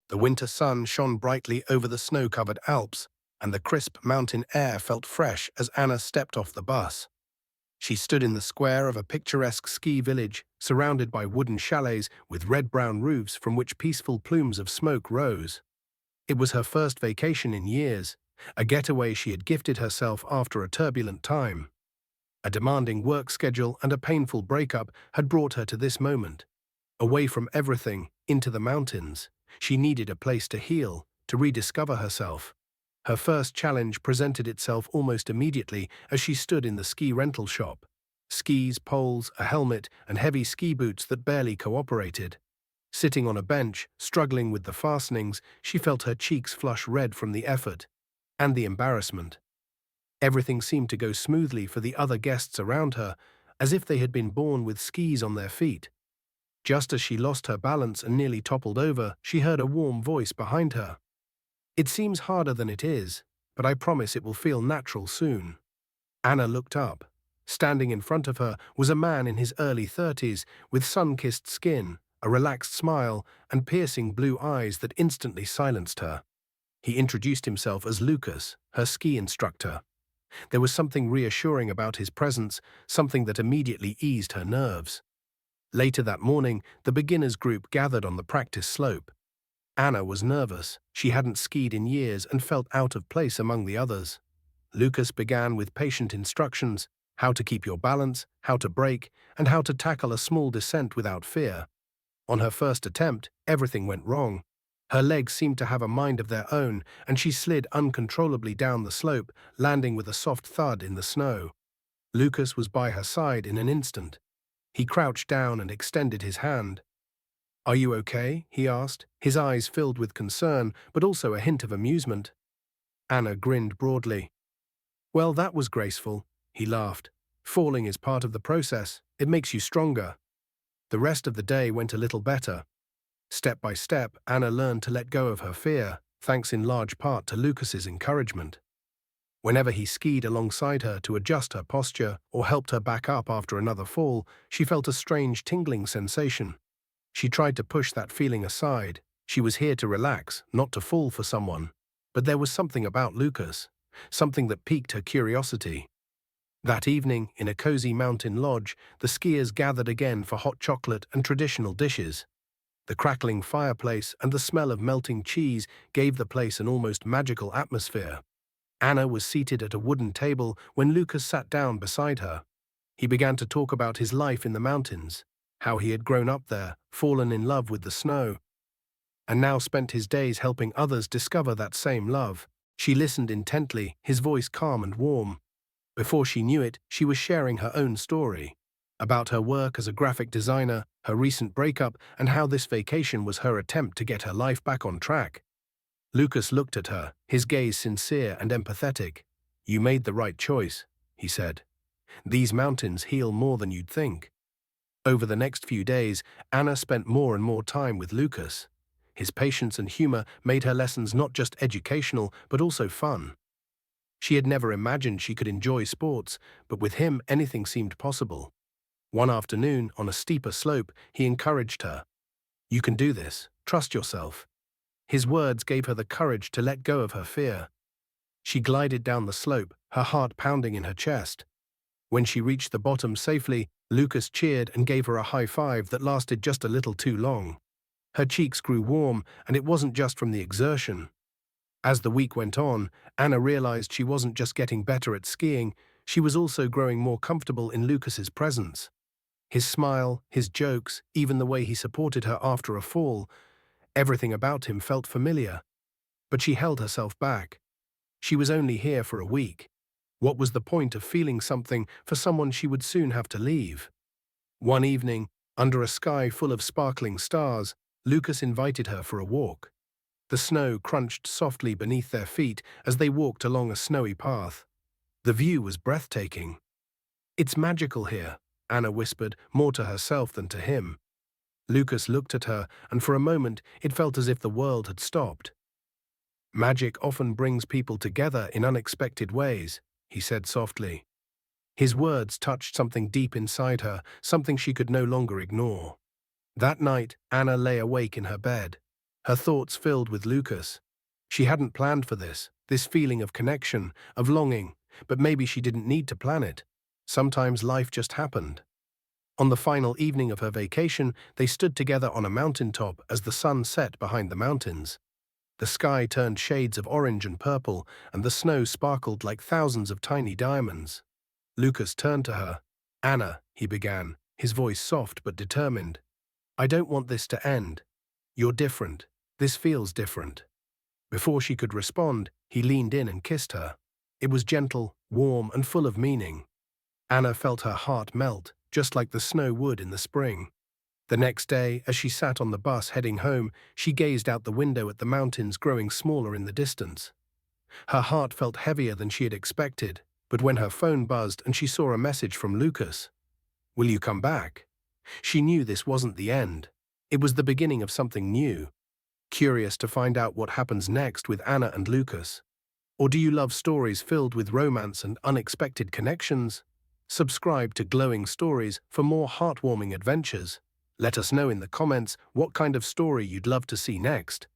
The winter sun shone brightly over the snow-covered Alps, and the crisp mountain air felt fresh as Anna stepped off the bus. She stood in the square of a picturesque ski village, surrounded by wooden chalets with red-brown roofs from which peaceful plumes of smoke rose. It was her first vacation in years, a getaway she had gifted herself after a turbulent time. A demanding work schedule and a painful breakup had brought her to this moment. Away from everything, into the mountains. She needed a place to heal, to rediscover herself. Her first challenge presented itself almost immediately as she stood in the ski rental shop. Skis, poles, a helmet, and heavy ski boots that barely cooperated. Sitting on a bench, struggling with the fastenings, she felt her cheeks flush red from the effort and the embarrassment. Everything seemed to go smoothly for the other guests around her, as if they had been born with skis on their feet. Just as she lost her balance and nearly toppled over, she heard a warm voice behind her. "It seems harder than it is, but I promise it will feel natural soon." Anna looked up. Standing in front of her was a man in his early 30s, with sun-kissed skin, a relaxed smile, and piercing blue eyes that instantly silenced her. He introduced himself as Lucas, her ski instructor. There was something reassuring about his presence, something that immediately eased her nerves. Later that morning, the beginners group gathered on the practice slope. Anna was nervous. She hadn't skied in years and felt out of place among the others. Lucas began with patient instructions: how to keep your balance, how to brake, and how to tackle a small descent without fear. On her first attempt, everything went wrong. Her legs seemed to have a mind of their own, and she slid uncontrollably down the slope, landing with a soft thud in the snow. Lucas was by her side in an instant. He crouched down and extended his hand. "Are you okay?" he asked, his eyes filled with concern, but also a hint of amusement. Anna grinned broadly. "Well, that was graceful," he laughed. "Falling is part of the process. It makes you stronger." The rest of the day went a little better. Step by step, Anna learned to let go of her fear, thanks in large part to Lucas's encouragement. Whenever he skied alongside her to adjust her posture or helped her back up after another fall, she felt a strange tingling sensation. She tried to push that feeling aside. She was here to relax, not to fall for someone. But there was something about Lucas, something that piqued her curiosity. That evening, in a cozy mountain lodge, the skiers gathered again for hot chocolate and traditional dishes. The crackling fireplace and the smell of melting cheese gave the place an almost magical atmosphere. Anna was seated at a wooden table when Lucas sat down beside her. He began to talk about his life in the mountains, how he had grown up there, fallen in love with the snow, and now spent his days helping others discover that same love. She listened intently, his voice calm and warm. Before she knew it, she was sharing her own story, about her work as a graphic designer, her recent breakup, and how this vacation was her attempt to get her life back on track. Lucas looked at her, his gaze sincere and empathetic. "You made the right choice," he said. "These mountains heal more than you'd think." Over the next few days, Anna spent more and more time with Lucas. His patience and humor made her lessons not just educational, but also fun. She had never imagined she could enjoy sports, but with him anything seemed possible. One afternoon, on a steeper slope, he encouraged her. "You can do this. Trust yourself." His words gave her the courage to let go of her fear. She glided down the slope, her heart pounding in her chest. When she reached the bottom safely, Lucas cheered and gave her a high five that lasted just a little too long. Her cheeks grew warm, and it wasn't just from the exertion. As the week went on, Anna realized she wasn't just getting better at skiing, she was also growing more comfortable in Lucas's presence. His smile, his jokes, even the way he supported her after a fall, everything about him felt familiar. But she held herself back. She was only here for a week. What was the point of feeling something for someone she would soon have to leave? One evening, under a sky full of sparkling stars, Lucas invited her for a walk. The snow crunched softly beneath their feet as they walked along a snowy path. The view was breathtaking. "It's magical here," Anna whispered, more to herself than to him. Lucas looked at her, and for a moment it felt as if the world had stopped. "Magic often brings people together in unexpected ways," he said softly. His words touched something deep inside her, something she could no longer ignore. That night, Anna lay awake in her bed. Her thoughts filled with Lucas. She hadn't planned for this feeling of connection, of longing, but maybe she didn't need to plan it. Sometimes life just happened. On the final evening of her vacation, they stood together on a mountaintop as the sun set behind the mountains. The sky turned shades of orange and purple, and the snow sparkled like thousands of tiny diamonds. Lucas turned to her. "Anna," he began, his voice soft but determined. "I don't want this to end. You're different. This feels different." Before she could respond, he leaned in and kissed her. It was gentle, warm, and full of meaning. Anna felt her heart melt, just like the snow would in the spring. The next day, as she sat on the bus heading home, she gazed out the window at the mountains growing smaller in the distance. Her heart felt heavier than she had expected, but when her phone buzzed and she saw a message from Lucas, "Will you come back?" she knew this wasn't the end. It was the beginning of something new. Curious to find out what happens next with Anna and Lucas? Or do you love stories filled with romance and unexpected connections? Subscribe to Glowing Stories for more heartwarming adventures. Let us know in the comments what kind of story you'd love to see next.